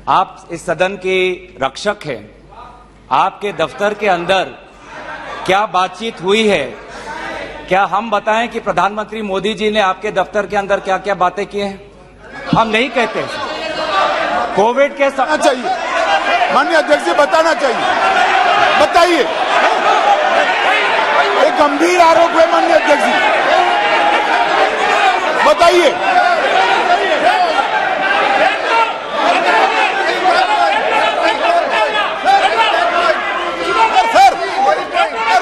आप इस सदन के रक्षक हैं। आपके दफ्तर के अंदर क्या बातचीत हुई है? क्या हम बताएं कि प्रधानमंत्री मोदी जी ने आपके दफ्तर के अंदर क्या क्या बातें की हैं? हम नहीं कहते। कोविड के चाहिए माननीय अध्यक्ष जी, बताना चाहिए। बताइए, एक गंभीर आरोप है माननीय अध्यक्ष जी, बताइए। सर,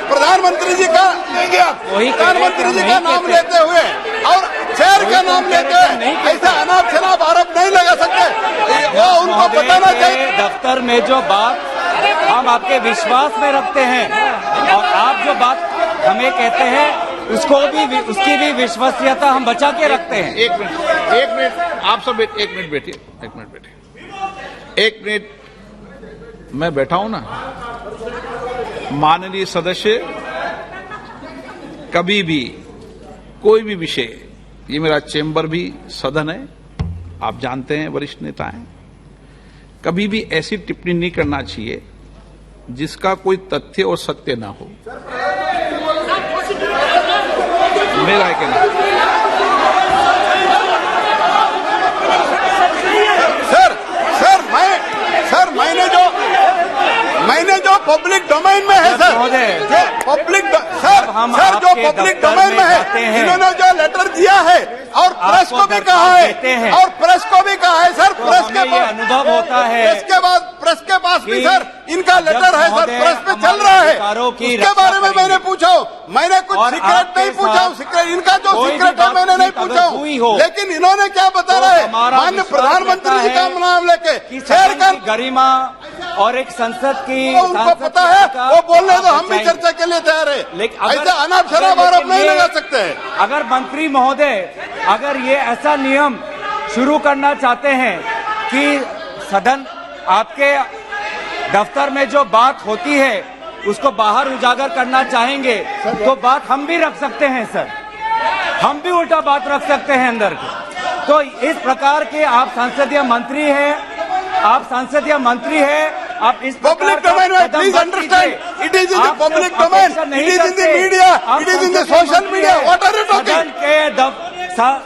प्रधानमंत्री जी का लेंगे आप, प्रधानमंत्री जी का नाम लेते हुए और चेयर का नाम लेते हुए ऐसा अनाप शनाप आरोप नहीं लगा सकते। वो उनको बताना चाहिए। दफ्तर में जो बात हम आपके विश्वास में रखते हैं और आप जो बात हमें कहते हैं उसकी भी विश्वसनीयता हम बचा के रखते हैं। एक मिनट आप सब एक मिनट बैठिए। एक मिनट मैं बैठा हूं ना। माननीय सदस्य, कभी भी कोई भी विषय, ये मेरा चेंबर भी सदन है, आप जानते हैं, वरिष्ठ नेता हैं, कभी भी ऐसी टिप्पणी नहीं करना चाहिए जिसका कोई तथ्य और सत्य ना हो। मेरा कहना मैंने जो पब्लिक डोमेन में है सर, जो पब्लिक जो पब्लिक डोमेन में है, इन्होंने जो लेटर दिया है और प्रेस को भी कहा है, और प्रेस को भी कहा है सर, प्रेस के पास अनुभव होता है, प्रेस के पास भी सर इनका लेटर है सर, प्रेस पे चल रहा है। उसके बारे में मैंने पूछा, मैंने कुछ सीक्रेट नहीं पूछा, सीक्रेट इनका जो सीक्रेट है मैंने नहीं पूछा, लेकिन इन्होंने क्या बता रहे हैं माननीय प्रधानमंत्री जी का नाम लेके शेयर कर गरिमा और एक संसद की, उनको पता है, वो बोलने तो हम भी चर्चा के लिए तैयार है, लेकिन ऐसा अनाप शनाप आरोप नहीं लगा सकते हैं। अगर मंत्री महोदय अगर ये ऐसा नियम शुरू करना चाहते हैं कि सदन आपके दफ्तर में जो बात होती है उसको बाहर उजागर करना चाहेंगे तो बात हम भी रख सकते हैं सर, हम भी उल्टा बात रख सकते हैं अंदर के। तो इस प्रकार के आप संसदीय मंत्री हैं, आप इस पब्लिक डोमेन में please understand, it is in the public domain, it is in the media, it is in the social media, what are you talking?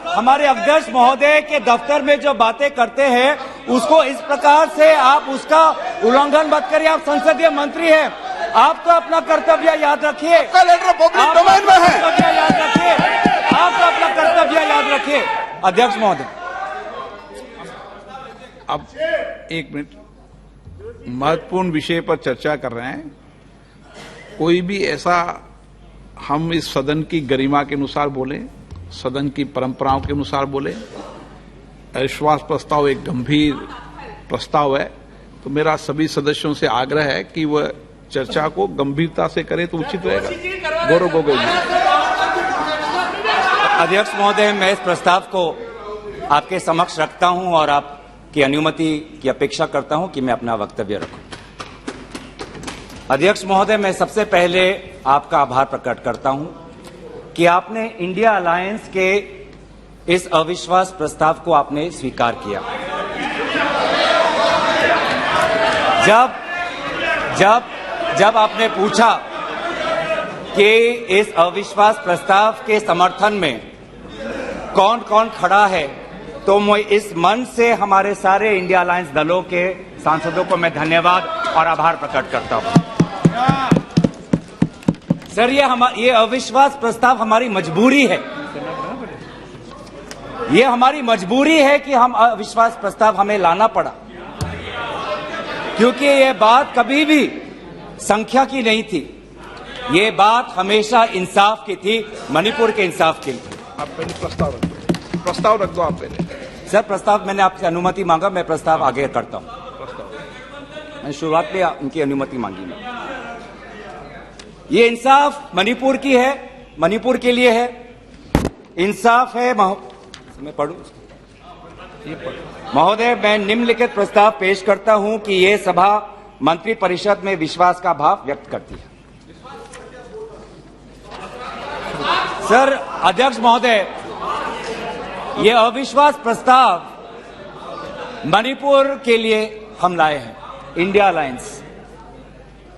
हमारे अध्यक्ष महोदय के दफ्तर में जो बातें करते हैं उसको इस प्रकार से आप उसका उल्लंघन मत करिए। आप संसदीय मंत्री हैं, आप तो अपना कर्तव्य याद रखिए। आपका लेटर पब्लिक डोमेन में है, याद रखिए, आप तो अपना कर्तव्य याद रखिए। अध्यक्ष महोदय, अब एक मिनट, महत्वपूर्ण विषय पर चर्चा कर रहे हैं। कोई भी ऐसा, हम इस सदन की गरिमा के अनुसार बोले, सदन की परंपराओं के अनुसार बोले। अविश्वास प्रस्ताव एक गंभीर प्रस्ताव है, तो मेरा सभी सदस्यों से आग्रह है कि वह चर्चा को गंभीरता से करें तो उचित रहेगा। गौरव गोगोई जी। अध्यक्ष महोदय, मैं इस प्रस्ताव को आपके समक्ष रखता हूं और आपकी अनुमति की अपेक्षा करता हूं कि मैं अपना वक्तव्य रखूं। अध्यक्ष महोदय, मैं सबसे पहले आपका आभार प्रकट करता हूं कि आपने इंडिया अलायंस के इस अविश्वास प्रस्ताव को आपने स्वीकार किया। जब आपने पूछा कि इस अविश्वास प्रस्ताव के समर्थन में कौन कौन खड़ा है, तो मैं इस मंच से हमारे सारे इंडिया अलायंस दलों के सांसदों को मैं धन्यवाद और आभार प्रकट करता हूं। सर, ये अविश्वास प्रस्ताव हमारी मजबूरी है, ये हमारी मजबूरी है कि हम अविश्वास प्रस्ताव हमें लाना पड़ा, क्योंकि ये बात कभी भी संख्या की नहीं थी, ये बात हमेशा इंसाफ की थी, मणिपुर के इंसाफ की। आप पहले प्रस्ताव रख दो आप पहले। सर, प्रस्ताव मैंने आपसे अनुमति मांगा, मैं प्रस्ताव आगे करता हूं। मैंने शुरुआत में उनकी अनुमति मांगी। ये इंसाफ मणिपुर की है, मणिपुर के लिए है, इंसाफ है। मैं पढ़ूं महोदय, मैं निम्नलिखित प्रस्ताव पेश करता हूं कि ये सभा मंत्री परिषद में विश्वास का भाव व्यक्त करती है। सर, अध्यक्ष महोदय, ये अविश्वास प्रस्ताव मणिपुर के लिए हम लाए हैं, इंडिया अलायंस,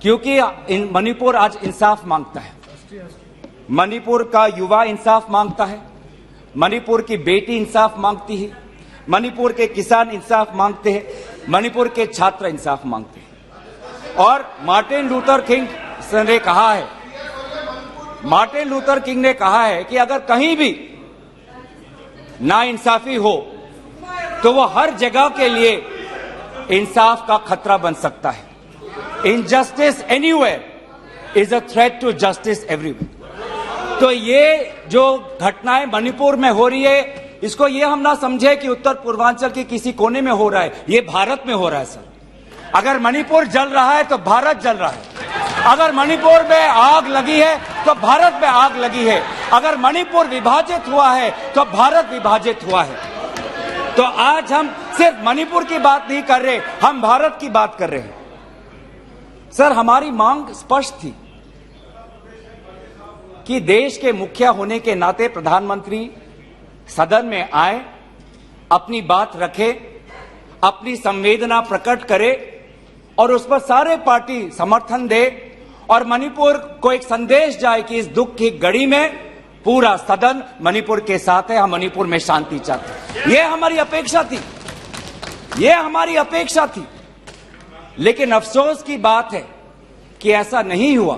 क्योंकि मणिपुर आज इंसाफ मांगता है। मणिपुर का युवा इंसाफ मांगता है, मणिपुर की बेटी इंसाफ मांगती है, मणिपुर के किसान इंसाफ मांगते हैं, मणिपुर के छात्र इंसाफ मांगते हैं। और मार्टिन लूथर किंग ने कहा है, मार्टिन लूथर किंग ने कहा है कि अगर कहीं भी नाइंसाफी हो तो वो हर जगह के लिए इंसाफ का खतरा बन सकता है। Injustice anywhere is a threat to justice everywhere. तो ये जो घटनाएं मणिपुर में हो रही है, इसको ये हम ना समझे कि उत्तर पूर्वांचल के किसी कोने में हो रहा है, ये भारत में हो रहा है सर। अगर मणिपुर जल रहा है तो भारत जल रहा है, अगर मणिपुर में आग लगी है तो भारत में आग लगी है, अगर मणिपुर विभाजित हुआ है तो भारत विभाजित हुआ है। तो आज हम सिर्फ मणिपुर की बात नहीं कर रहे, हम भारत की बात कर रहे हैं। सर, हमारी मांग स्पष्ट थी कि देश के मुखिया होने के नाते प्रधानमंत्री सदन में आए, अपनी बात रखे, अपनी संवेदना प्रकट करे और उस पर सारे पार्टी समर्थन दे और मणिपुर को एक संदेश जाए कि इस दुख की घड़ी में पूरा सदन मणिपुर के साथ है, हम मणिपुर में शांति चाहते हैं। यह हमारी अपेक्षा थी, यह हमारी अपेक्षा थी। लेकिन अफसोस की बात है कि ऐसा नहीं हुआ।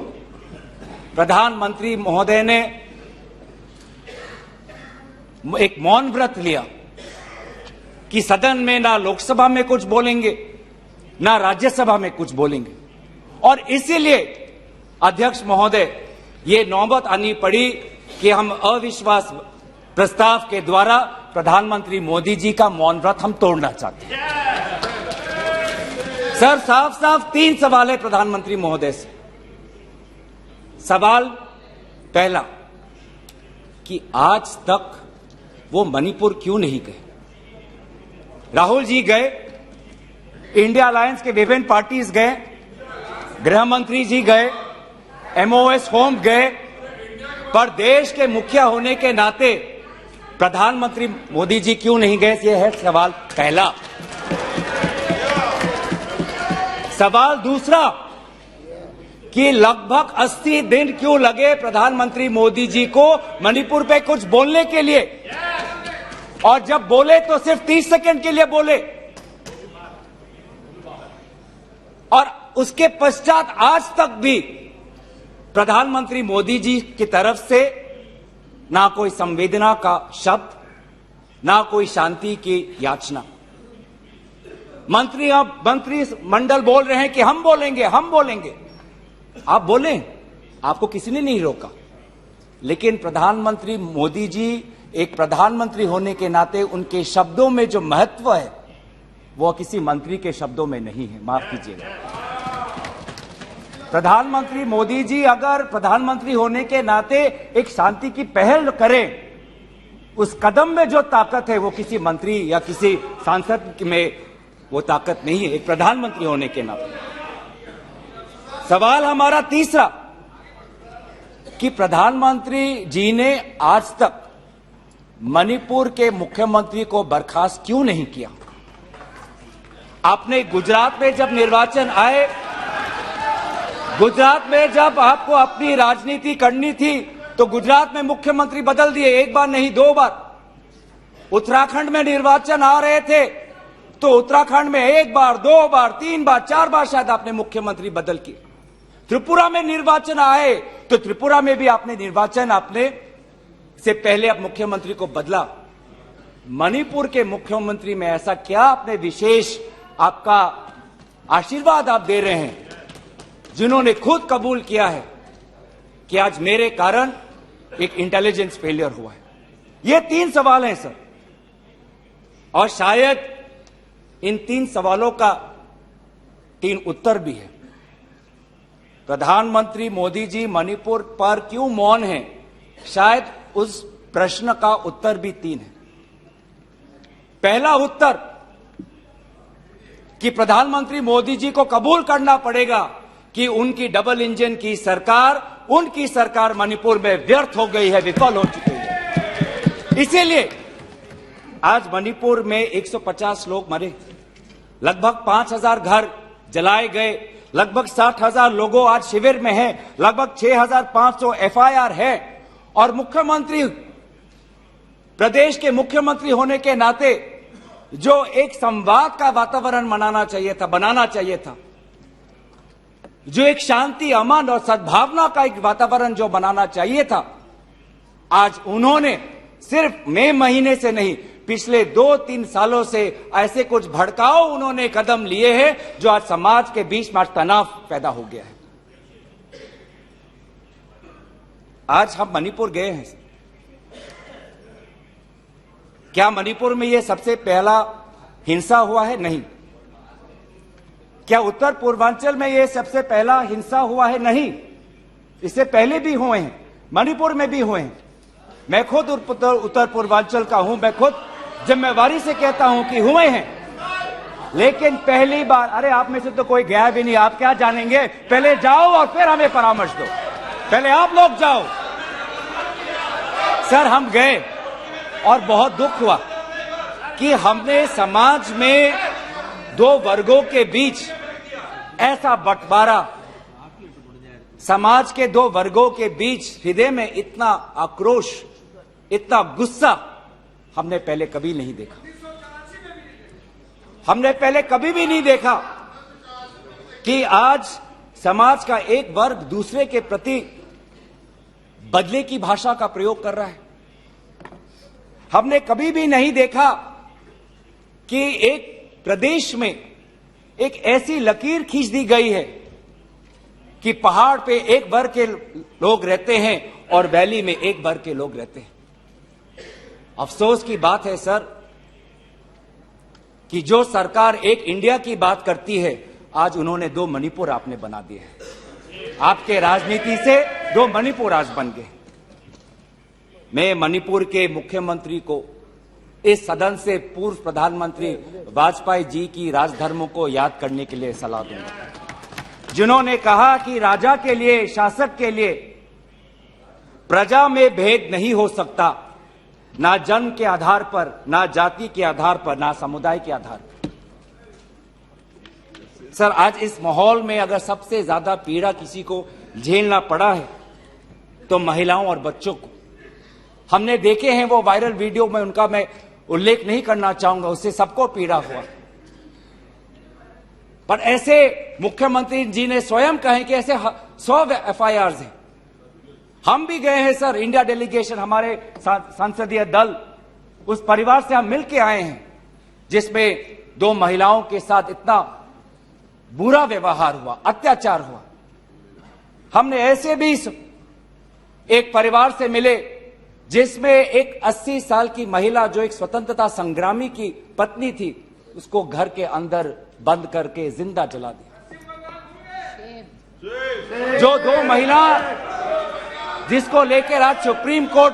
प्रधानमंत्री महोदय ने एक मौन व्रत लिया कि सदन में ना लोकसभा में कुछ बोलेंगे ना राज्यसभा में कुछ बोलेंगे, और इसीलिए अध्यक्ष महोदय ये नौबत आनी पड़ी कि हम अविश्वास प्रस्ताव के द्वारा प्रधानमंत्री मोदी जी का मौन व्रत हम तोड़ना चाहते हैं। सर, साफ साफ 3 सवाल है प्रधानमंत्री महोदय से। सवाल पहला कि आज तक वो मणिपुर क्यों नहीं गए? राहुल जी गए, इंडिया अलायंस के विभिन्न पार्टीज गए, गृह मंत्री जी गए, एमओएस होम गए, पर देश के मुखिया होने के नाते प्रधानमंत्री मोदी जी क्यों नहीं गए? यह है सवाल पहला। सवाल दूसरा कि लगभग 80 दिन क्यों लगे प्रधानमंत्री मोदी जी को मणिपुर पे कुछ बोलने के लिए, और जब बोले तो सिर्फ 30 सेकंड के लिए बोले, और उसके पश्चात आज तक भी प्रधानमंत्री मोदी जी की तरफ से ना कोई संवेदना का शब्द, ना कोई शांति की याचना। मंत्री मंडल बोल रहे हैं कि हम बोलेंगे, हम बोलेंगे। आप बोलें, आपको किसी ने नहीं रोका, लेकिन प्रधानमंत्री मोदी जी एक प्रधानमंत्री होने के नाते उनके शब्दों में जो महत्व है वो किसी मंत्री के शब्दों में नहीं है। माफ कीजिएगा, प्रधानमंत्री मोदी जी अगर प्रधानमंत्री होने के नाते एक शांति की पहल करें, उस कदम में जो ताकत है वो किसी मंत्री या किसी सांसद में वो ताकत नहीं है, एक प्रधानमंत्री होने के नाते। सवाल हमारा तीसरा कि प्रधानमंत्री जी ने आज तक मणिपुर के मुख्यमंत्री को बर्खास्त क्यों नहीं किया? आपने गुजरात में जब निर्वाचन आए, गुजरात में जब आपको अपनी राजनीति करनी थी तो गुजरात में मुख्यमंत्री बदल दिए, एक बार नहीं 2 बार। उत्तराखंड में निर्वाचन आ रहे थे तो उत्तराखंड में 1 बार, 2 बार, 3 बार, 4 बार शायद आपने मुख्यमंत्री बदल किए। त्रिपुरा में निर्वाचन आए तो त्रिपुरा में भी आपने निर्वाचन आपने से पहले आप मुख्यमंत्री को बदला। मणिपुर के मुख्यमंत्री में ऐसा क्या आपने विशेष आपका आशीर्वाद आप दे रहे हैं जिन्होंने खुद कबूल किया है कि आज मेरे कारण एक इंटेलिजेंस फेलियर हुआ है? ये 3 सवाल हैं सर, और शायद इन 3 सवालों का 3 उत्तर भी है। प्रधानमंत्री मोदी जी मणिपुर पर क्यों मौन हैं? शायद उस प्रश्न का उत्तर भी 3 है। पहला उत्तर कि प्रधानमंत्री मोदी जी को कबूल करना पड़ेगा कि उनकी डबल इंजन की सरकार, उनकी सरकार मणिपुर में व्यर्थ हो गई है, विफल हो चुकी है। इसीलिए आज मणिपुर में 150 लोग मरे, लगभग 5,000 घर जलाए गए, लगभग 60,000 लोगों आज शिविर में हैं, लगभग 6,500 FIR है। और मुख्यमंत्री, प्रदेश के मुख्यमंत्री होने के नाते जो एक संवाद का वातावरण बनाना चाहिए था, जो एक शांति, अमन और सद्भावना का एक वातावरण जो बनाना चाहिए था, आज उन्होंने सिर्फ मई महीने से नहीं, पिछले 2-3 सालों से ऐसे कुछ भड़काऊ उन्होंने कदम लिए हैं जो आज समाज के बीच में तनाव पैदा हो गया है। आज हम मणिपुर गए हैं। क्या मणिपुर में यह सबसे पहला हिंसा हुआ है? नहीं। क्या उत्तर पूर्वांचल में यह सबसे पहला हिंसा हुआ है? नहीं। इससे पहले भी हुए हैं, मणिपुर में भी हुए हैं। मैं खुद उत्तर पूर्वांचल का हूं, मैं खुद जिम्मेवारी से कहता हूं कि हुए हैं। लेकिन पहली बार, अरे आप में से तो कोई गया भी नहीं, आप क्या जानेंगे? पहले जाओ और फिर हमें परामर्श दो। पहले आप लोग जाओ। सर, हम गए और बहुत दुख हुआ कि हमने समाज में 2 वर्गों के बीच ऐसा बंटवारा, समाज के 2 वर्गों के बीच हृदय में इतना आक्रोश, इतना गुस्सा हमने पहले कभी नहीं देखा। हमने पहले कभी भी नहीं देखा कि आज समाज का एक वर्ग दूसरे के प्रति बदले की भाषा का प्रयोग कर रहा है। हमने कभी भी नहीं देखा कि एक प्रदेश में एक ऐसी लकीर खींच दी गई है कि पहाड़ पे एक वर्ग के लोग रहते हैं और वैली में एक वर्ग के लोग रहते हैं। अफसोस की बात है सर कि जो सरकार एक इंडिया की बात करती है, आज उन्होंने 2 मणिपुर आपने बना दिए हैं। आपके राजनीति से 2 मणिपुर आज बन गए। मैं मणिपुर के मुख्यमंत्री को, इस सदन से पूर्व प्रधानमंत्री वाजपेयी जी की राजधर्मों को याद करने के लिए सलाह दूंगा, जिन्होंने कहा कि राजा के लिए, शासक के लिए प्रजा में भेद नहीं हो सकता, ना जन्म के आधार पर, ना जाति के आधार पर, ना समुदाय के आधार पर। सर, आज इस माहौल में अगर सबसे ज्यादा पीड़ा किसी को झेलना पड़ा है तो महिलाओं और बच्चों को। हमने देखे हैं वो वायरल वीडियो में, उनका मैं उल्लेख नहीं करना चाहूंगा, उससे सबको पीड़ा हुआ। पर ऐसे मुख्यमंत्री जी ने स्वयं कहे कि ऐसे 100 FIRs हैं। हम भी गए हैं सर, इंडिया डेलीगेशन, हमारे संसदीय दल, उस परिवार से हम मिलके आए हैं जिसमें 2 महिलाओं के साथ इतना बुरा व्यवहार हुआ, अत्याचार हुआ। हमने ऐसे भी एक परिवार से मिले जिसमें एक 80 साल की महिला, जो एक स्वतंत्रता संग्रामी की पत्नी थी, उसको घर के अंदर बंद करके जिंदा जला दिया। जो 2 महिला जिसको लेकर आज सुप्रीम कोर्ट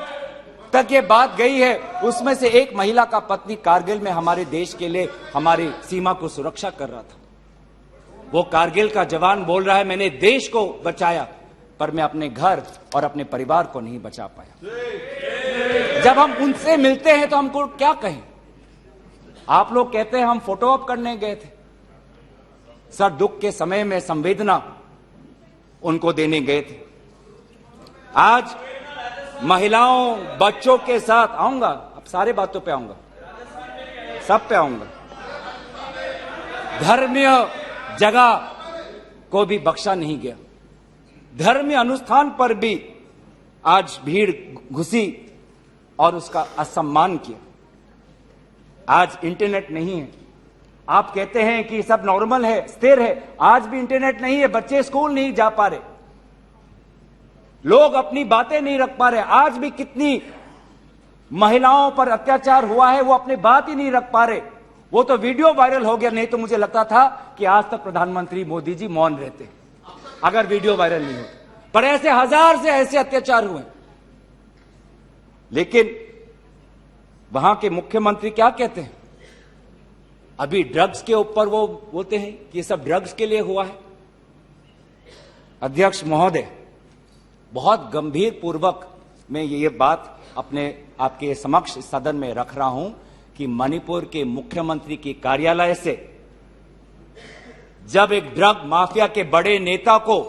तक ये बात गई है, उसमें से एक महिला का पति कारगिल में हमारे देश के लिए हमारी सीमा को सुरक्षा कर रहा था। वो कारगिल का जवान बोल रहा है, मैंने देश को बचाया पर मैं अपने घर और अपने परिवार को नहीं बचा पाया। जब हम उनसे मिलते हैं तो हमको क्या कहें? आप लोग कहते हैं हम फोटो ऑप करने गए थे। सर, दुख के समय में संवेदना उनको देने गए थे। आज महिलाओं, बच्चों के साथ आऊंगा, अब सारे बातों पे आऊंगा, सब पे आऊंगा। धर्मीय जगह को भी बख्शा नहीं गया। धर्मीय अनुष्ठान पर भी आज भीड़ घुसी और उसका असम्मान किया। आज इंटरनेट नहीं है। आप कहते हैं कि सब नॉर्मल है, स्थिर है, आज भी इंटरनेट नहीं है, बच्चे स्कूल नहीं जा पा रहे, लोग अपनी बातें नहीं रख पा रहे। आज भी कितनी महिलाओं पर अत्याचार हुआ है, वो अपनी बात ही नहीं रख पा रहे। वो तो वीडियो वायरल हो गया, नहीं तो मुझे लगता था कि आज तक प्रधानमंत्री मोदी जी मौन रहते अगर वीडियो वायरल नहीं होता। पर ऐसे हजार से ऐसे अत्याचार हुए। लेकिन वहां के मुख्यमंत्री क्या कहते हैं? अभी ड्रग्स के ऊपर वो बोलते हैं कि ये सब ड्रग्स के लिए हुआ है। अध्यक्ष महोदय, बहुत गंभीर पूर्वक मैं ये बात आपके समक्ष सदन में रख रहा हूं कि मणिपुर के मुख्यमंत्री के कार्यालय से जब एक ड्रग माफिया के बड़े नेता को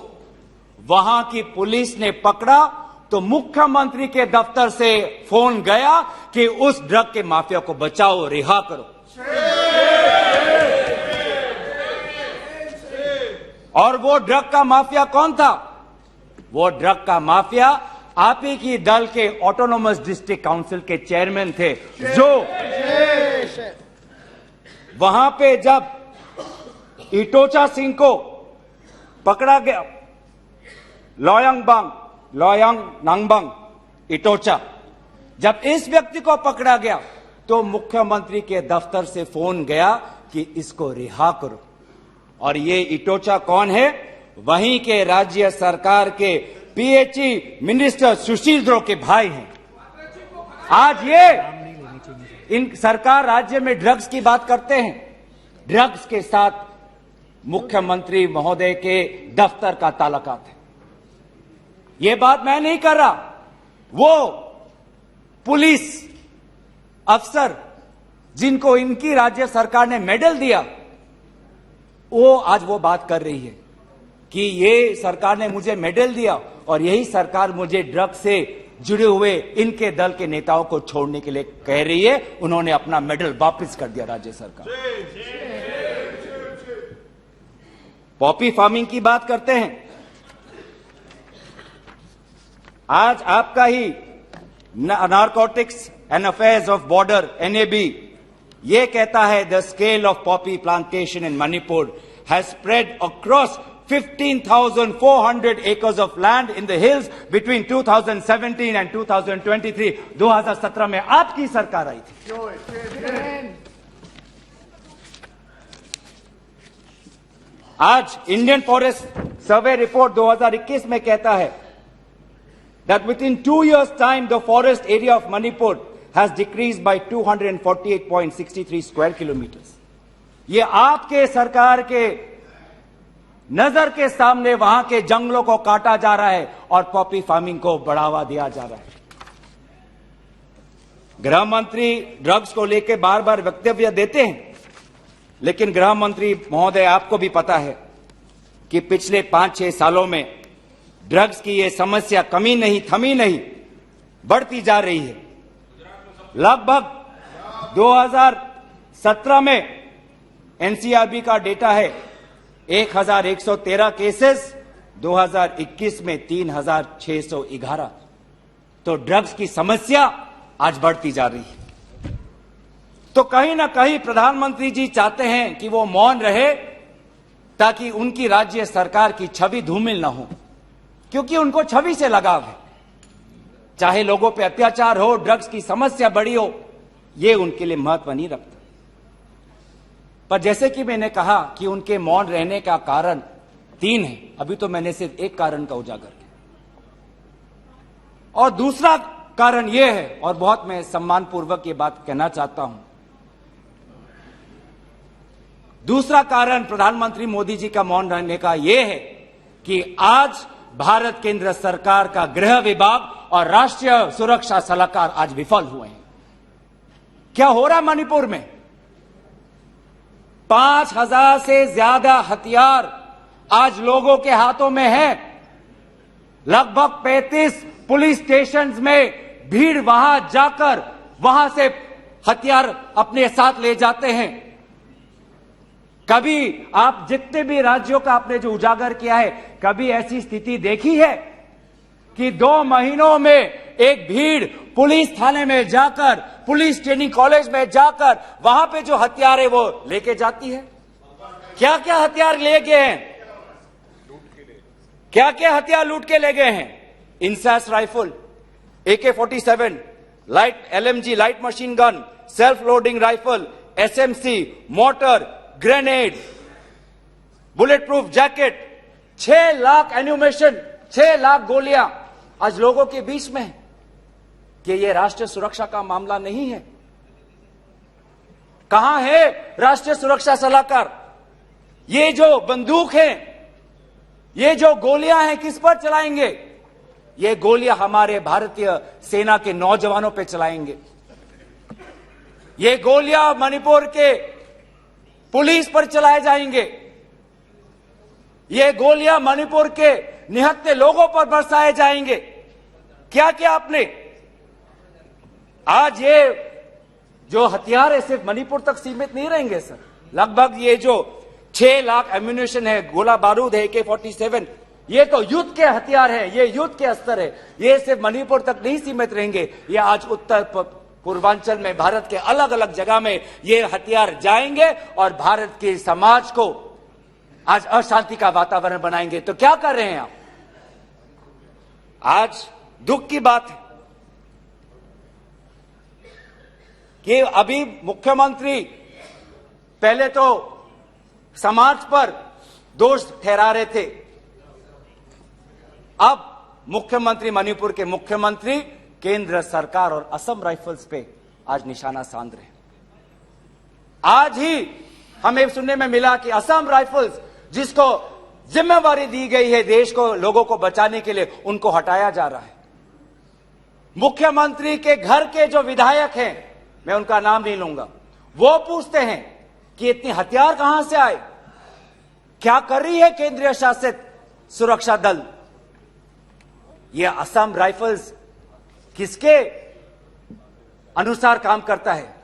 वहां की पुलिस ने पकड़ा तो मुख्यमंत्री के दफ्तर से फोन गया कि उस ड्रग के माफिया को बचाओ, रिहा करो। और वो ड्रग का माफिया कौन था? वो ड्रग का माफिया आप ही की दल के ऑटोनोमस डिस्ट्रिक्ट काउंसिल के चेयरमैन थे, जो वहां पे जब इटोचा सिंह को पकड़ा गया, लोयांग नांगबंग इटोचा, जब इस व्यक्ति को पकड़ा गया तो मुख्यमंत्री के दफ्तर से फोन गया कि इसको रिहा करो। और ये इटोचा कौन है? वहीं के राज्य सरकार के पीएचई मिनिस्टर सुशील द्रो के भाई हैं। आज ये इन सरकार राज्य में ड्रग्स की बात करते हैं, ड्रग्स के साथ मुख्यमंत्री महोदय के दफ्तर का ताल्लुकात है। ये बात मैं नहीं कर रहा, वो पुलिस अफसर जिनको इनकी राज्य सरकार ने मेडल दिया, वो आज वो बात कर रही है कि ये सरकार ने मुझे मेडल दिया और यही सरकार मुझे ड्रग्स से जुड़े हुए इनके दल के नेताओं को छोड़ने के लिए कह रही है। उन्होंने अपना मेडल वापस कर दिया राज्य सरकार। पॉपी फार्मिंग की बात करते हैं। आज आपका ही narcotics and affairs of border NAB ये कहता है the scale of poppy plantation in Manipur has spread across 15,400 acres of land in the hills between 2017 and 2023। 2017 में आपकी सरकार आई थी। आज इंडियन फॉरेस्ट सर्वे रिपोर्ट 2021 में कहता है that within 2 years time the forest area of Manipur has decreased by 248.63 square kilometers। ये आपके सरकार के नजर के सामने वहां के जंगलों को काटा जा रहा है और पॉपी फार्मिंग को बढ़ावा दिया जा रहा है। गृह मंत्री ड्रग्स को लेकर बार बार वक्तव्य देते हैं, लेकिन गृह मंत्री महोदय आपको भी पता है कि पिछले 5-6 सालों में ड्रग्स की ये समस्या कमी नहीं, थमी नहीं, बढ़ती जा रही है। लगभग 2017 में एनसीआरबी का डेटा है 1113 केसेस, 2021 में 3611। तो ड्रग्स की समस्या आज बढ़ती जा रही है। तो कहीं ना कहीं प्रधानमंत्री जी चाहते हैं कि वो मौन रहे ताकि उनकी राज्य सरकार की छवि धूमिल ना हो, क्योंकि उनको छवि से लगाव है। चाहे लोगों पे अत्याचार हो, ड्रग्स की समस्या बड़ी हो, ये उनके लिए महत्व नहीं रखता। पर जैसे कि मैंने कहा कि उनके मौन रहने का कारण 3 है, अभी तो मैंने सिर्फ एक कारण का उजागर किया। और दूसरा कारण यह है, और बहुत मैं सम्मानपूर्वक ये बात कहना चाहता हूं, दूसरा कारण प्रधानमंत्री मोदी जी का मौन रहने का यह है कि आज भारत केंद्र सरकार का गृह विभाग और राष्ट्रीय सुरक्षा सलाहकार आज विफल हुए हैं। क्या हो रहा है मणिपुर में? 5000 से ज्यादा हथियार आज लोगों के हाथों में है। लगभग 35 पुलिस स्टेशंस में भीड़ वहां जाकर वहां से हथियार अपने साथ ले जाते हैं। कभी आप जितने भी राज्यों का आपने जो उजागर किया है, कभी ऐसी स्थिति देखी है कि 2 महीनों में एक भीड़ पुलिस थाने में जाकर, पुलिस ट्रेनिंग कॉलेज में जाकर वहां पे जो हथियार है वो लेके जाती है? क्या क्या हथियार ले गए हैं? क्या क्या हथियार लूट के ले गए हैं? INSAS rifle, AK-47, light LMG light machine gun, self loading rifle, SMC, motor, grenade, bullet proof jacket, 6 lakh ammunition, 6 lakh गोलियां आज लोगों के बीच में है। कि ये राष्ट्रीय सुरक्षा का मामला नहीं है? कहां है राष्ट्रीय सुरक्षा सलाहकार? ये जो बंदूक है, ये जो गोलियां हैं, किस पर चलाएंगे? ये गोलियां हमारे भारतीय सेना के नौजवानों पे चलाएंगे। ये गोलियां मणिपुर के पुलिस पर चलाए जाएंगे। ये गोलियां मणिपुर के निहत्थे लोगों पर बरसाए जाएंगे। क्या क्या आपने आज ये जो हथियार है सिर्फ मणिपुर तक सीमित नहीं रहेंगे सर। लगभग ये जो 6 लाख एम्यूनिशन है, गोला बारूद है, AK-47, ये तो युद्ध के हथियार है, ये युद्ध के अस्त्र है। ये सिर्फ मणिपुर तक नहीं सीमित रहेंगे, ये आज उत्तर पूर्वांचल में भारत के अलग अलग जगह में ये हथियार जाएंगे और भारत के समाज को आज अशांति का वातावरण बनाएंगे। तो क्या कर रहे हैं आप? आज दुख की बात है कि अभी मुख्यमंत्री पहले तो समाज पर दोष ठहरा रहे थे, अब मुख्यमंत्री, मणिपुर के मुख्यमंत्री केंद्र सरकार और असम राइफल्स पे आज निशाना साध रहे हैं। आज ही हमें सुनने में मिला कि असम राइफल्स, जिसको जिम्मेवारी दी गई है देश को, लोगों को बचाने के लिए, उनको हटाया जा रहा है। मुख्यमंत्री के घर के जो विधायक हैं, मैं उनका नाम नहीं लूंगा, वो पूछते हैं कि इतने हथियार कहां से आए, क्या कर रही है केंद्रीय शासित सुरक्षा दल। यह असम राइफल्स किसके अनुसार काम करता है?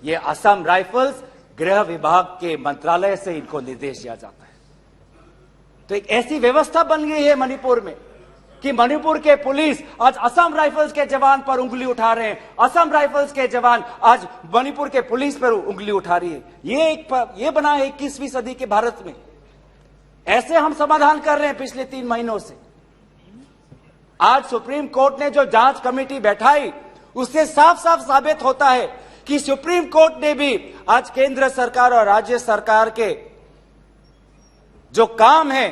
यह असम राइफल्स गृह विभाग के मंत्रालय से इनको निर्देश दिया जाता है। तो एक ऐसी व्यवस्था बन गई है मणिपुर में कि मणिपुर के पुलिस आज असम राइफल्स के जवान पर उंगली उठा रहे हैं, असम राइफल्स के जवान आज मणिपुर के पुलिस पर उंगली उठा रही है। ये बना है 21वीं सदी के भारत में। ऐसे हम समाधान कर रहे हैं पिछले 3 महीनों से। आज सुप्रीम कोर्ट ने जो जांच कमेटी बैठाई, उससे साफ साफ साबित होता है कि सुप्रीम कोर्ट ने भी आज केंद्र सरकार और राज्य सरकार के जो काम है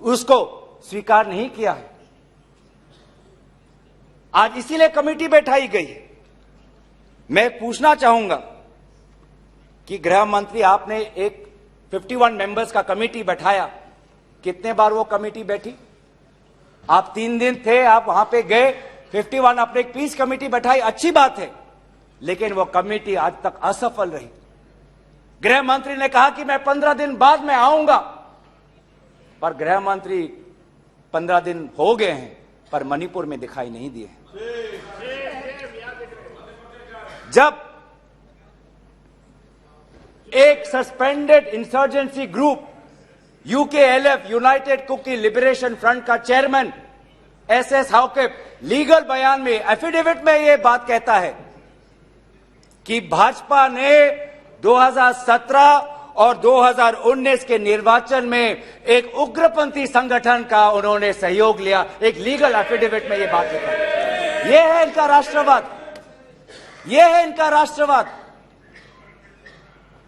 उसको स्वीकार नहीं किया है। आज इसीलिए कमेटी बैठाई गई है। मैं पूछना चाहूंगा कि गृह मंत्री, आपने एक 51 मेंबर्स का कमेटी बैठाया, कितने बार वो कमेटी बैठी? आप 3 दिन थे, आप वहां पे गए, 51 आपने एक पीस कमेटी बैठाई, अच्छी बात है, लेकिन वो कमेटी आज तक असफल रही। गृह मंत्री ने कहा कि मैं 15 दिन बाद में आऊंगा, पर गृह मंत्री 15 दिन हो गए हैं पर मणिपुर में दिखाई नहीं दिए। जब एक suspended insurgency group UKLF, United Kuki Liberation Front का चेयरमैन SS हाउकेप लीगल बयान में, एफिडेविट में यह बात कहता है कि भाजपा ने 2017 और 2019 के निर्वाचन में एक उग्रपंथी संगठन का उन्होंने सहयोग लिया। एक लीगल एफिडेविट में यह बात लिखा है। यह है इनका राष्ट्रवाद, यह है इनका राष्ट्रवाद,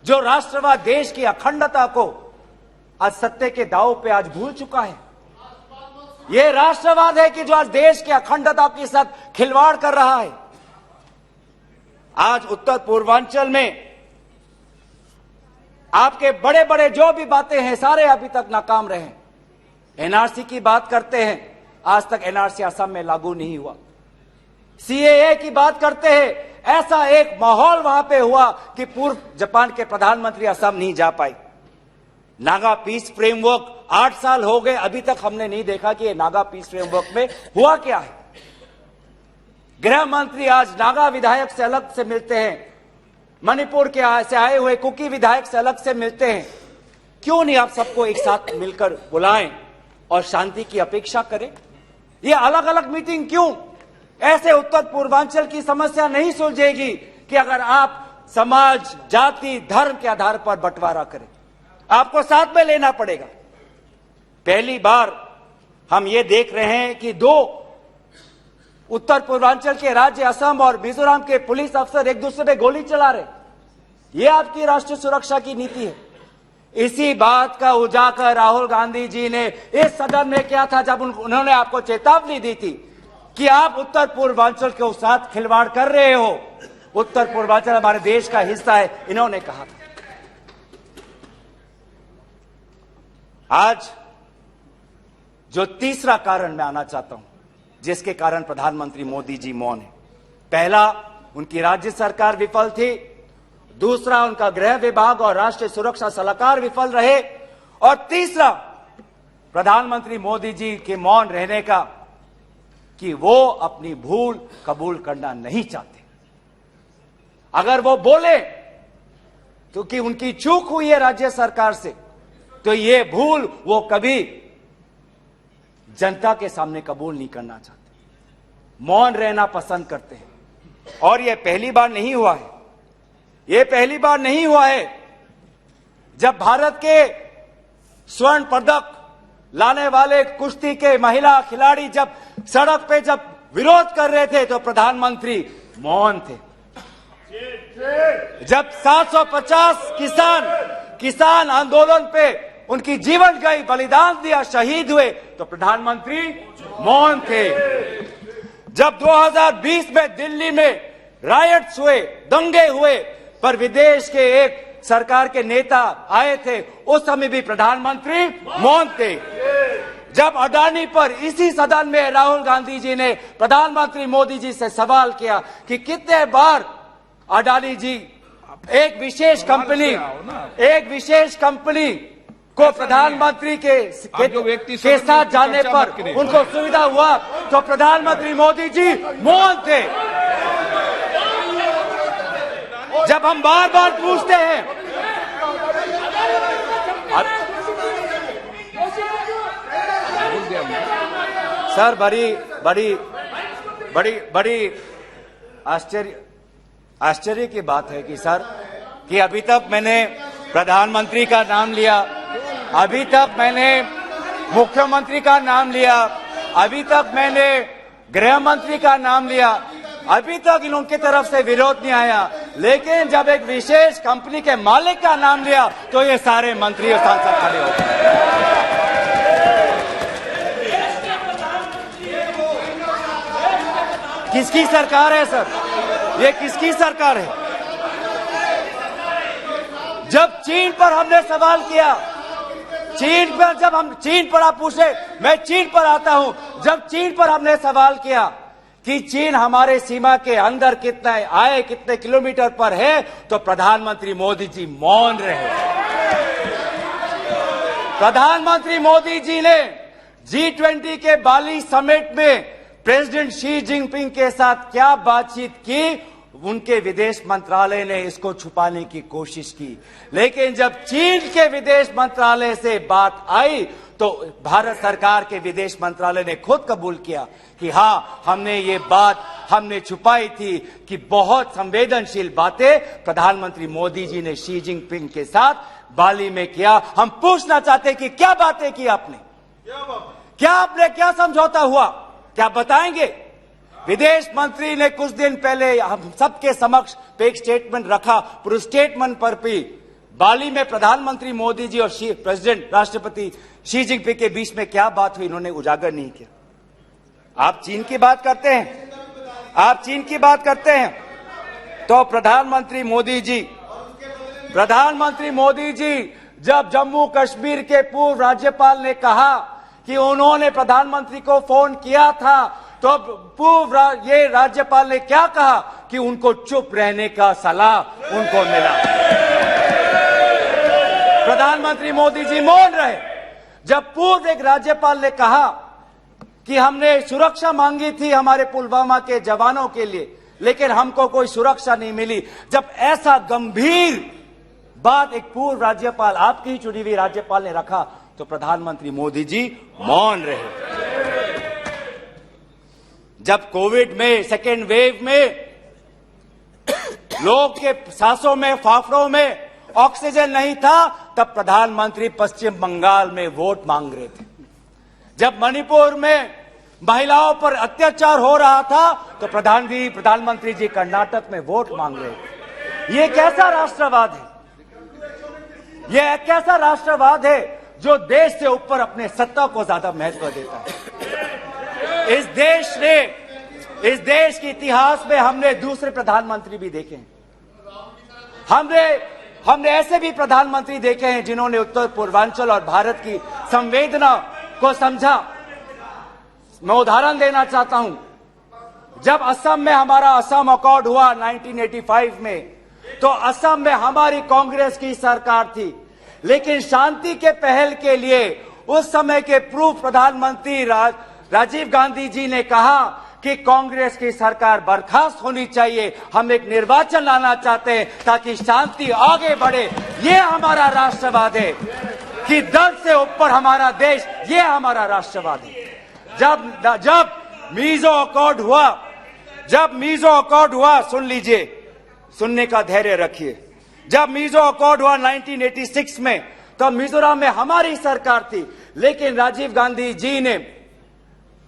जो राष्ट्रवाद देश की अखंडता को आज सत्य के दांव पे आज भूल चुका है। यह राष्ट्रवाद है कि जो आज देश की अखंडता के साथ खिलवाड़ कर रहा है। आज उत्तर पूर्वांचल में आपके बड़े बड़े जो भी बातें हैं सारे अभी तक नाकाम रहे। NRC की बात करते हैं, आज तक NRC असम में लागू नहीं हुआ। CAA की बात करते हैं, ऐसा एक माहौल वहां पे हुआ कि पूर्व जापान के प्रधानमंत्री असम नहीं जा पाए। नागा पीस फ्रेमवर्क 8 साल हो गए, अभी तक हमने नहीं देखा कि ये नागा पीस फ्रेमवर्क में हुआ क्या है। गृह मंत्री आज नागा विधायक से अलग से मिलते हैं, मणिपुर के से आए हुए कुकी विधायक से अलग से मिलते हैं। क्यों नहीं आप सबको एक साथ मिलकर बुलाएं और शांति की अपेक्षा करें? ये अलग अलग मीटिंग क्यों? ऐसे उत्तर पूर्वांचल की समस्या नहीं सुलझेगी कि अगर आप समाज, जाति, धर्म के आधार पर बंटवारा करें। आपको साथ में लेना पड़ेगा। पहली बार हम ये देख रहे हैं कि 2 उत्तर पूर्वांचल के राज्य असम और मिजोरम के पुलिस अफसर एक दूसरे पे गोली चला रहे। ये आपकी राष्ट्रीय सुरक्षा की नीति है। इसी बात का उजागर राहुल गांधी जी ने इस सदन में किया था जब उन्होंने आपको चेतावनी दी थी कि आप उत्तर पूर्वांचल के साथ खिलवाड़ कर रहे हो। उत्तर पूर्वांचल हमारे देश का हिस्सा है, इन्होंने कहा था। आज जो तीसरा कारण मैं आना चाहता हूं, जिसके कारण प्रधानमंत्री मोदी जी मौन है। पहला, उनकी राज्य सरकार विफल थी। दूसरा, उनका गृह विभाग और राष्ट्रीय सुरक्षा सलाहकार विफल रहे। और तीसरा, प्रधानमंत्री मोदी जी के मौन रहने का कि वो अपनी भूल कबूल करना नहीं चाहते। अगर वो बोले तो कि उनकी चूक हुई है राज्य सरकार से, तो ये भूल वो कभी जनता के सामने कबूल नहीं करना चाहते, मौन रहना पसंद करते हैं। और ये पहली बार नहीं हुआ है, ये पहली बार नहीं हुआ है जब भारत के स्वर्ण पदक लाने वाले कुश्ती के महिला खिलाड़ी जब सड़क पे जब विरोध कर रहे थे तो प्रधानमंत्री मौन थे। जब 750 किसान आंदोलन पे उनकी जीवन गई, बलिदान दिया, शहीद हुए, तो प्रधानमंत्री मौन थे। जब 2020 में दिल्ली में रायट्स हुए, दंगे हुए, पर विदेश के एक सरकार के नेता आए थे, उस समय भी प्रधानमंत्री मौन थे। जब अडानी पर इसी सदन में राहुल गांधी जी ने प्रधानमंत्री मोदी जी से सवाल किया कि कितने बार अडानी जी एक विशेष कंपनी को प्रधानमंत्री के साथ जाने पर उनको सुविधा हुआ, तो प्रधानमंत्री मोदी जी मौन थे। जब हम बार बार पूछते हैं, सर बड़ी आश्चर्य की बात है कि सर कि अभी तक मैंने प्रधानमंत्री का नाम लिया, अभी तक मैंने मुख्यमंत्री का नाम लिया, अभी तक मैंने गृह मंत्री का नाम लिया, अभी तक इनकी तरफ से विरोध नहीं आया, लेकिन जब एक विशेष कंपनी के मालिक का नाम लिया तो ये सारे मंत्री और सांसद खड़े हो गए। किसकी सरकार है सर? ये किसकी सरकार है? जब चीन पर हमने सवाल किया, चीन पर आप पूछे, मैं चीन पर आता हूं, जब चीन पर हमने सवाल किया कि चीन हमारे सीमा के अंदर कितने किलोमीटर पर है, तो प्रधानमंत्री मोदी जी मौन रहे। प्रधानमंत्री मोदी जी ने G20 के बाली समिट में प्रेसिडेंट शी जिनपिंग के साथ क्या बातचीत की, उनके विदेश मंत्रालय ने इसको छुपाने की कोशिश की, लेकिन जब चीन के विदेश मंत्रालय से बात आई तो भारत सरकार के विदेश मंत्रालय ने खुद कबूल किया कि हाँ, हमने ये बात छुपाई थी कि बहुत संवेदनशील बातें प्रधानमंत्री मोदी जी ने शी जिनपिंग के साथ बाली में किया। हम पूछना चाहते कि क्या बातें की आपने, क्या समझौता हुआ, क्या बताएंगे? विदेश मंत्री ने कुछ दिन पहले हम सबके समक्ष एक स्टेटमेंट रखा, पर उस स्टेटमेंट पर भी बाली में प्रधानमंत्री मोदी जी और प्रेसिडेंट राष्ट्रपति शी जिनपिंग के बीच में क्या बात हुई, इन्होंने उजागर नहीं किया। आप चीन की बात करते हैं, तो प्रधानमंत्री मोदी जी जब जम्मू कश्मीर के पूर्व राज्यपाल ने कहा कि उन्होंने प्रधानमंत्री को फोन किया था, तो पूर्व ये राज्यपाल ने क्या कहा कि उनको चुप रहने का सलाह उनको मिला। प्रधानमंत्री मोदी जी मौन रहे। जब पूर्व एक राज्यपाल ने कहा कि हमने सुरक्षा मांगी थी हमारे पुलवामा के जवानों के लिए, लेकिन हमको कोई सुरक्षा नहीं मिली, जब ऐसा गंभीर बात एक पूर्व राज्यपाल, आपकी ही चुनी हुई राज्यपाल ने रखा, तो प्रधानमंत्री मोदी जी मौन रहे। जब कोविड में सेकेंड वेव में लोग के सांसों में, फाफड़ों में ऑक्सीजन नहीं था, तब प्रधानमंत्री पश्चिम बंगाल में वोट मांग रहे थे। जब मणिपुर में महिलाओं पर अत्याचार हो रहा था, तो प्रधानमंत्री जी कर्नाटक में वोट मांग रहे थे। ये कैसा राष्ट्रवाद है? ये कैसा राष्ट्रवाद है जो देश से ऊपर अपने सत्ता को ज्यादा महत्व देता है? इस देश के इतिहास में हमने दूसरे प्रधानमंत्री भी देखे हैं। हमने ऐसे भी प्रधानमंत्री देखे हैं जिन्होंने उत्तर पूर्वांचल और भारत की संवेदना को समझा। मैं उदाहरण देना चाहता हूं, जब असम में हमारा असम अकॉर्ड हुआ 1985 में, तो असम में हमारी कांग्रेस की सरकार थी, लेकिन शांति के पहल के लिए उस समय के पूर्व प्रधानमंत्री राजीव गांधी जी ने कहा कि कांग्रेस की सरकार बर्खास्त होनी चाहिए, हम एक निर्वाचन लाना चाहते हैं ताकि शांति आगे बढ़े। ये हमारा राष्ट्रवाद है कि दल से ऊपर हमारा देश, ये हमारा राष्ट्रवाद है। जब मीजो अकॉर्ड हुआ, सुन लीजिए, सुनने का धैर्य रखिए। जब मीजो अकॉर्ड हुआ 1986 में, तो मिजोरम में हमारी सरकार थी, लेकिन राजीव गांधी जी ने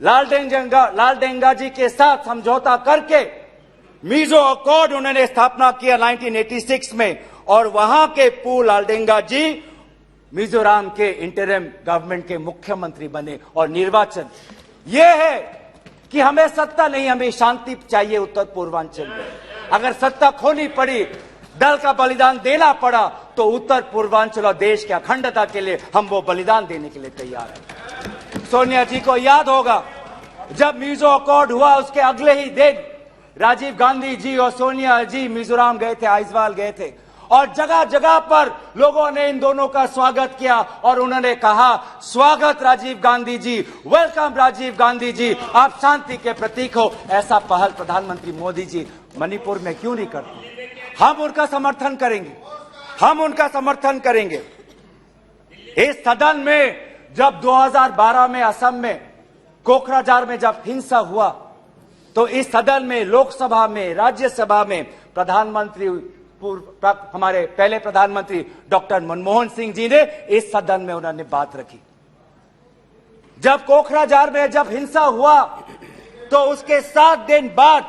लालडेंगा जी के साथ समझौता करके मीजो अकॉर्ड उन्होंने स्थापना किया 1986 में, और वहां के पूर्व लालडेंगा जी मिजोरम के इंटरिम गवर्नमेंट के मुख्यमंत्री बने। और निर्वाचन यह है कि हमें सत्ता नहीं, हमें शांति चाहिए उत्तर पूर्वांचल में। अगर सत्ता खोनी पड़ी, दल का बलिदान देना पड़ा, तो उत्तर पूर्वांचल और देश की अखंडता के लिए हम वो बलिदान देने के लिए तैयार हैं। सोनिया जी को याद होगा, जब मीजो अकॉर्ड हुआ उसके अगले ही दिन राजीव गांधी जी और सोनिया जी मिजोरम गए थे, आइजवाल गए थे, और जगह जगह पर लोगों ने इन दोनों का स्वागत किया और उन्होंने कहा, स्वागत राजीव गांधी जी, वेलकम राजीव गांधी जी, आप शांति के प्रतीक हो। ऐसा पहल प्रधानमंत्री मोदी जी मणिपुर में क्यों नहीं करते? हम उनका समर्थन करेंगे, हम उनका समर्थन करेंगे। इस सदन में जब 2012 में असम में कोकराझार में जब हिंसा हुआ, तो इस सदन में, लोकसभा में, राज्यसभा में प्रधानमंत्री, हमारे पहले प्रधानमंत्री डॉक्टर मनमोहन सिंह जी ने इस सदन में उन्होंने बात रखी। जब कोकराझार में जब हिंसा हुआ, तो उसके 7 दिन बाद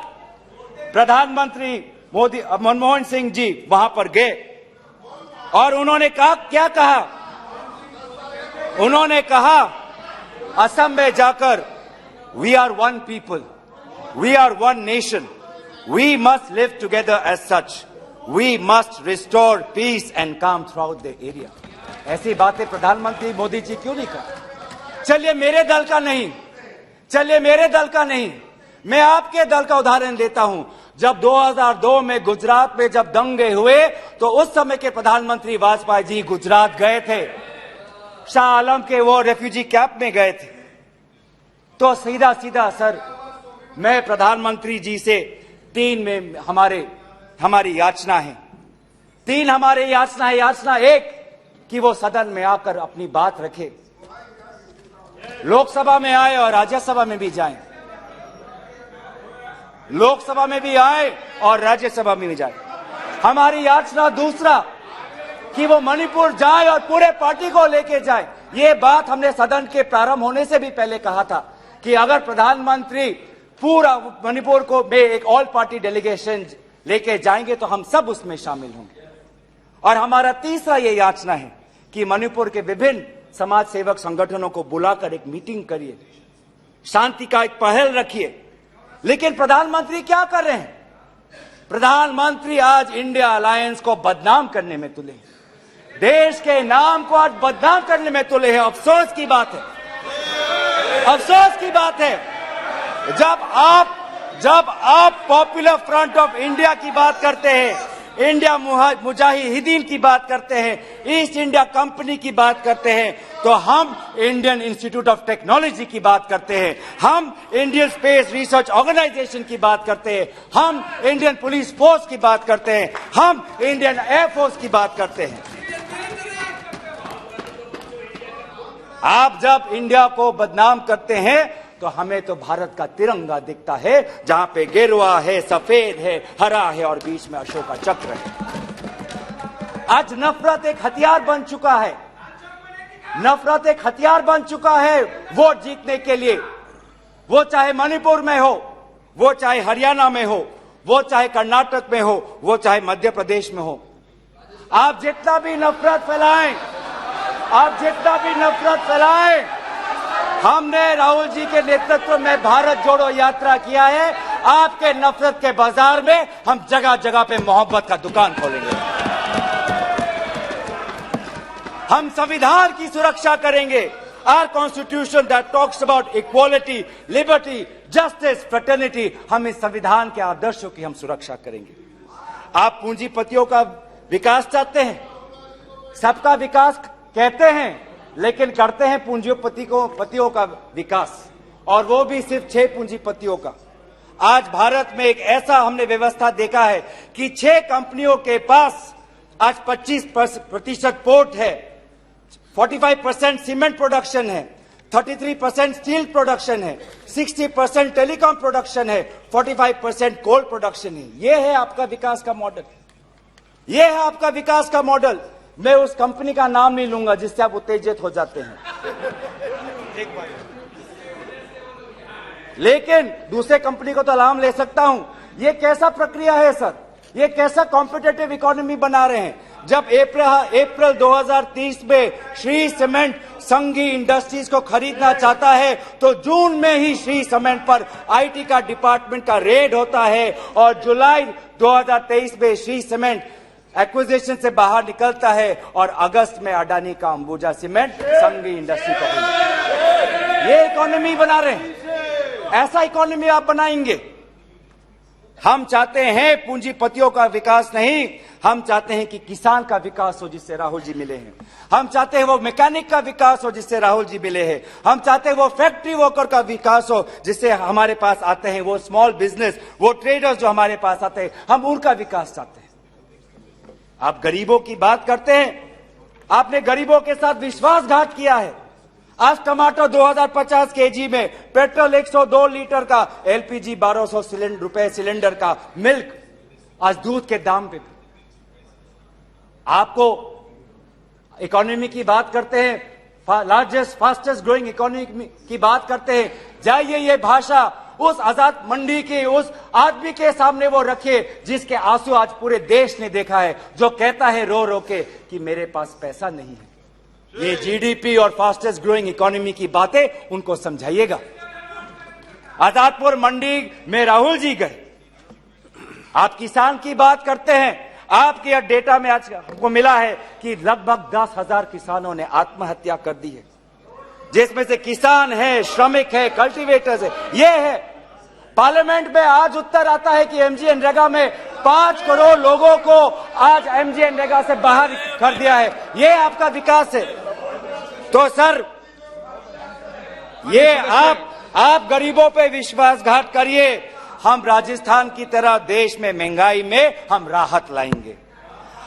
प्रधानमंत्री मनमोहन सिंह जी वहां पर गए और उन्होंने कहा, क्या कहा? उन्होंने कहा असम में जाकर, we are one people, we are one nation, we must live together as such, we must restore peace and calm throughout the area. ऐसी बातें प्रधानमंत्री मोदी जी क्यों नहीं कर? चलिए मेरे दल का नहीं, चलिए मेरे दल का नहीं, मैं आपके दल का उदाहरण देता हूं। जब 2002 में गुजरात में जब दंगे हुए, तो उस समय के प्रधानमंत्री वाजपेयी जी गुजरात गए थे, शाह आलम के वो रेफ्यूजी कैंप में गए थे। तो सीधा सीधा सर, मैं प्रधानमंत्री जी से 3 में हमारी याचना है, 3 हमारे याचना है। याचना 1 कि वो सदन में आकर अपनी बात रखे, लोकसभा में आए और राज्यसभा में भी जाएं, लोकसभा में भी आए और राज्यसभा में भी जाए। हमारी याचना दूसरा कि वो मणिपुर जाए और पूरे पार्टी को लेके जाए। ये बात हमने सदन के प्रारंभ होने से भी पहले कहा था कि अगर प्रधानमंत्री पूरा मणिपुर को में एक ऑल पार्टी डेलीगेशन लेके जाएंगे तो हम सब उसमें शामिल होंगे। और हमारा तीसरा ये याचना है कि मणिपुर के विभिन्न समाज सेवक संगठनों को बुलाकर एक मीटिंग करिए, शांति का एक पहल रखिए। लेकिन प्रधानमंत्री क्या कर रहे हैं? प्रधानमंत्री आज इंडिया अलायंस को बदनाम करने में तुले हैं, देश के नाम को आज बदनाम करने में तुले हैं। अफसोस की बात है, अफसोस की बात है, जब आप पॉपुलर फ्रंट ऑफ इंडिया की बात करते हैं, इंडिया मुजाहिदीन की बात करते हैं, ईस्ट इंडिया कंपनी की बात करते हैं, तो हम इंडियन इंस्टीट्यूट ऑफ टेक्नोलॉजी की बात करते हैं, हम इंडियन स्पेस रिसर्च ऑर्गेनाइजेशन की बात करते हैं, हम इंडियन पुलिस फोर्स की बात करते हैं, हम इंडियन एयरफोर्स की बात करते हैं। आप जब इंडिया को बदनाम करते हैं तो हमें तो भारत का तिरंगा दिखता है, जहां पे गेरुआ है, सफेद है, हरा है और बीच में अशोक का चक्र है। आज नफरत एक हथियार बन चुका है, नफरत एक हथियार बन चुका है वोट जीतने के लिए। वो चाहे मणिपुर में हो, वो चाहे हरियाणा में हो, वो चाहे कर्नाटक में हो, वो चाहे मध्य प्रदेश में हो। आप जितना भी नफरत फैलाएं, आप जितना भी नफरत फैलाएं, हमने राहुल जी के नेतृत्व में भारत जोड़ो यात्रा किया है। आपके नफरत के बाजार में हम जगह जगह पे मोहब्बत का दुकान खोलेंगे। हम संविधान की सुरक्षा करेंगे। Our constitution that talks about equality, liberty, justice, fraternity, हम इस संविधान के आदर्शों की हम सुरक्षा करेंगे। आप पूंजीपतियों का विकास चाहते हैं, सबका विकास कहते हैं लेकिन करते हैं पूंजीपतियों का विकास, और वो भी सिर्फ 6 पूंजीपतियों का। आज भारत में एक ऐसा हमने व्यवस्था देखा है कि 6 कंपनियों के पास आज 25% पोर्ट है, 45% सीमेंट प्रोडक्शन है, 33% स्टील प्रोडक्शन है, 60% टेलीकॉम प्रोडक्शन है, 45% कोल प्रोडक्शन है। यह है आपका विकास का मॉडल, यह है आपका विकास का मॉडल। मैं उस कंपनी का नाम नहीं लूंगा जिससे आप उत्तेजित हो जाते हैं, लेकिन दूसरे कंपनी को तो नाम ले सकता हूं। यह कैसा प्रक्रिया है सर? ये कैसा कॉम्पिटेटिव इकोनॉमी बना रहे हैं? जब अप्रैल 2030 में श्री सीमेंट संघी इंडस्ट्रीज को खरीदना चाहता है तो जून में ही श्री सीमेंट पर आईटी का डिपार्टमेंट का रेड होता है, और जुलाई 2023 में श्री सीमेंट एक्विजिशन से बाहर निकलता है, और अगस्त में अडानी का अंबुजा सीमेंट संघी इंडस्ट्री को खरीदता है। ये इकोनॉमी बना रहे हैं, ऐसा इकोनॉमी आप बनाएंगे? हम चाहते हैं पूंजीपतियों का विकास नहीं, हम चाहते हैं कि किसान का विकास हो जिससे राहुल जी मिले हैं। हम चाहते हैं वो मैकेनिक का विकास हो जिससे राहुल जी मिले हैं। हम चाहते हैं वो फैक्ट्री वर्कर का विकास हो जिससे हमारे पास आते हैं वो स्मॉल बिजनेस, वो ट्रेडर्स जो हमारे पास आते हैं, हम उनका विकास चाहते हैं। आप गरीबों की बात करते हैं, आपने गरीबों के साथ विश्वासघात किया है। आज टमाटर 2050 केजी में, पेट्रोल 102 लीटर का, एलपीजी 1200 रुपए सिलेंडर का, मिल्क आज दूध के दाम पे। आपको इकोनॉमी की बात करते हैं, लार्जेस्ट फास्टेस्ट ग्रोइंग इकोनॉमी की बात करते हैं, जाइए ये भाषा उस आजाद मंडी के उस आदमी के सामने वो रखिए जिसके आंसू आज पूरे देश ने देखा है, जो कहता है रो रो के कि मेरे पास पैसा नहीं है। ये जीडीपी और फास्टेस्ट ग्रोइंग इकोनॉमी की बातें उनको समझाइएगा। आजादपुर मंडी में राहुल जी गए, आप किसान की बात करते हैं, आपके डेटा में आज हमको मिला है कि लगभग 10,000 किसानों ने आत्महत्या कर दी है, जिसमें से किसान है, श्रमिक है, कल्टीवेटर्स है। ये है पार्लियामेंट में आज उत्तर आता है कि एमजीएनरेगा में 5 करोड़ लोगों को आज एमजीएनरेगा से बाहर कर दिया है। ये आपका विकास है? तो सर ये आप गरीबों पे विश्वासघात करिए, हम राजस्थान की तरह देश में महंगाई में हम राहत लाएंगे।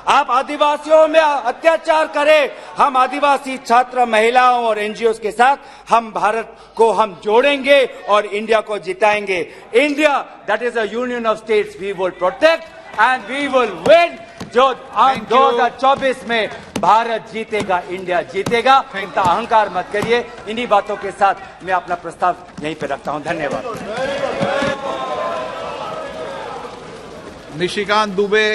आप आदिवासियों में अत्याचार करें, हम आदिवासी छात्र, महिलाओं और एनजीओ के साथ हम भारत को हम जोड़ेंगे और इंडिया को जिताएंगे। India that is a union of states we will protect and we will win. जो 2024 में भारत जीतेगा, इंडिया जीतेगा। इतना अहंकार मत करिए। इन्हीं बातों के साथ मैं अपना प्रस्ताव यहीं पे रखता हूं। धन्यवाद। निशिकांत दुबे